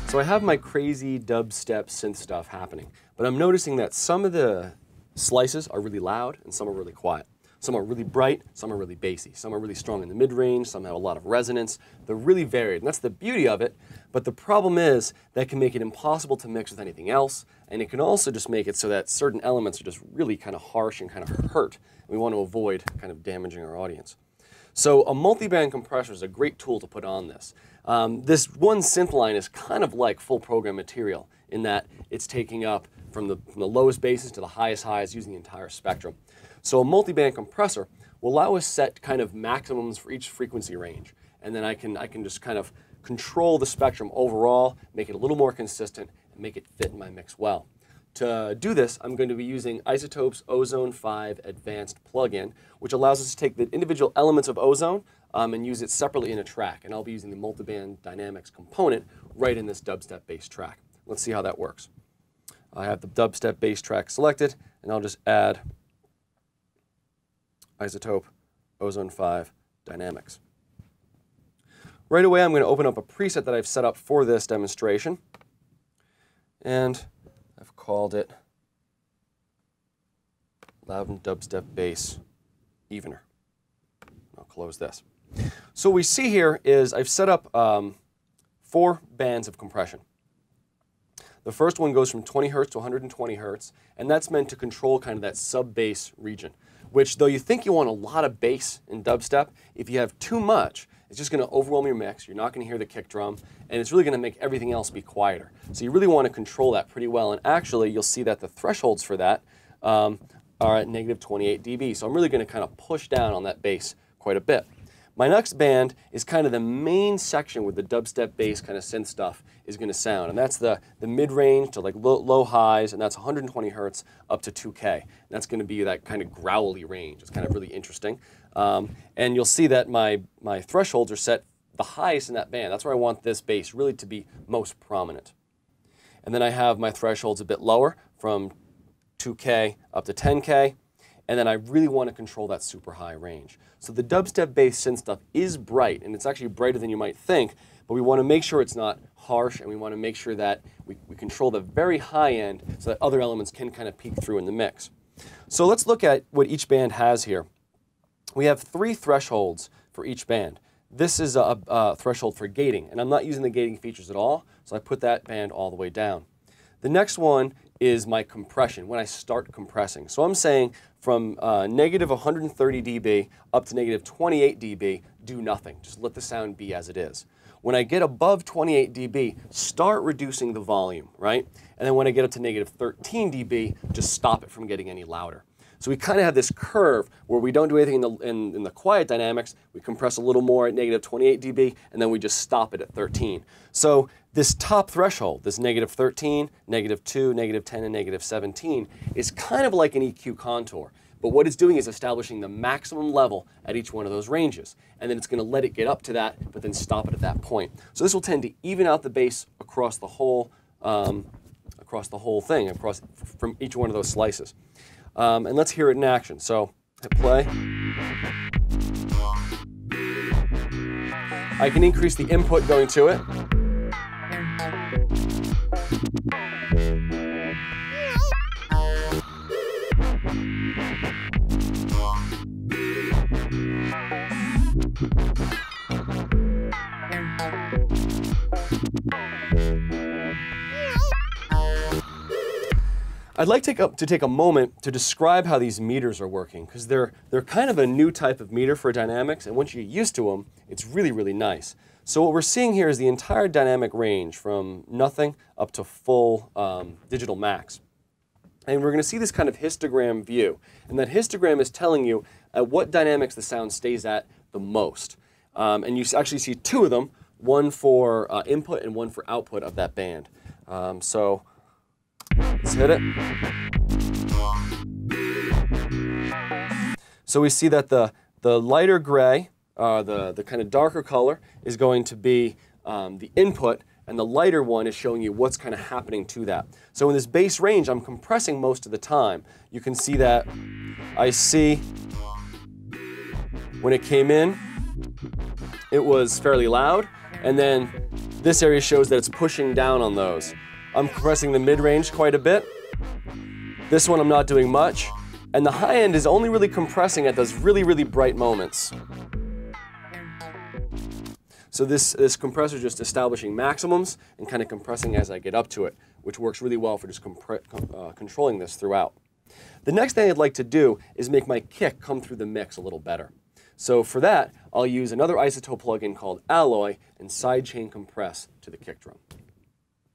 So I have my crazy dubstep synth stuff happening, but I'm noticing that some of the slices are really loud and some are really quiet. Some are really bright, some are really bassy, some are really strong in the mid-range, some have a lot of resonance. They're really varied, and that's the beauty of it, but the problem is that can make it impossible to mix with anything else, and it can also just make it so that certain elements are just really kind of harsh and kind of hurt. We want to avoid kind of damaging our audience. So a multiband compressor is a great tool to put on this. This one synth line is kind of like full program material in that it's taking up from the lowest basses to the highest highs using the entire spectrum. So a multiband compressor will allow us set kind of maximums for each frequency range. And then I can just kind of control the spectrum overall, make it a little more consistent, and make it fit in my mix well. To do this, I'm going to be using IZotope's Ozone 5 Advanced plugin, which allows us to take the individual elements of Ozone and use it separately in a track. And I'll be using the Multiband Dynamics component right in this dubstep bass track. Let's see how that works. I have the dubstep bass track selected, and I'll just add IZotope Ozone 5 Dynamics. Right away, I'm going to open up a preset that I've set up for this demonstration, and I've called it Loudon Dubstep Bass Evener. I'll close this. So what we see here is I've set up 4 bands of compression. The first one goes from 20 Hertz to 120 Hertz, and that's meant to control kind of that sub-bass region, which though you think you want a lot of bass in dubstep, if you have too much, it's just going to overwhelm your mix. You're not going to hear the kick drum, and it's really going to make everything else be quieter. So you really want to control that pretty well, and actually you'll see that the thresholds for that are at -28 dB. So I'm really going to kind of push down on that bass quite a bit. My next band is kind of the main section where the dubstep bass kind of synth stuff is going to sound, and that's the mid-range to like low highs, and that's 120 Hertz up to 2K. And that's going to be that kind of growly range. It's kind of really interesting. And you'll see that my thresholds are set the highest in that band. That's where I want this bass really to be most prominent. And then I have my thresholds a bit lower from 2K up to 10K. And then I really want to control that super high range. So the dubstep bass synth stuff is bright, and it's actually brighter than you might think, but we want to make sure it's not harsh, and we want to make sure that we control the very high end so that other elements can kind of peek through in the mix. So let's look at what each band has here. We have 3 thresholds for each band. This is a threshold for gating, and I'm not using the gating features at all, so I put that band all the way down. The next one is my compression, when I start compressing. So I'm saying from -130 dB up to -28 dB, do nothing. Just let the sound be as it is. When I get above 28 dB, start reducing the volume, right? And then when I get up to -13 dB, just stop it from getting any louder. So we kind of have this curve where we don't do anything in the quiet dynamics. We compress a little more at -28 dB, and then we just stop it at 13. So this top threshold, this -13, -2, -10, and -17, is kind of like an EQ contour. But what it's doing is establishing the maximum level at each one of those ranges. And then it's going to let it get up to that, but then stop it at that point. So this will tend to even out the bass across the whole thing, from each one of those slices. And let's hear it in action. So hit play. I can increase the input going to it. I'd like to take a moment to describe how these meters are working, because they're kind of a new type of meter for dynamics, and once you get used to them, it's really, really nice. So what we're seeing here is the entire dynamic range from nothing up to full digital max. And we're going to see this kind of histogram view, and that histogram is telling you at what dynamics the sound stays at the most. And you actually see 2 of them, one for input and one for output of that band. So let's hit it. So we see that the lighter gray, the kind of darker color, is going to be the input, and the lighter one is showing you what's kind of happening to that. So in this bass range, I'm compressing most of the time. You can see that I see when it came in, it was fairly loud, and then This area shows that it's pushing down on those. I'm compressing the mid-range quite a bit. This one I'm not doing much. And the high end is only really compressing at those really, really bright moments. So this compressor is just establishing maximums and kind of compressing as I get up to it, which works really well for just controlling this throughout. The next thing I'd like to do is make my kick come through the mix a little better. So for that, I'll use another isotope plugin called Alloy and sidechain compress to the kick drum.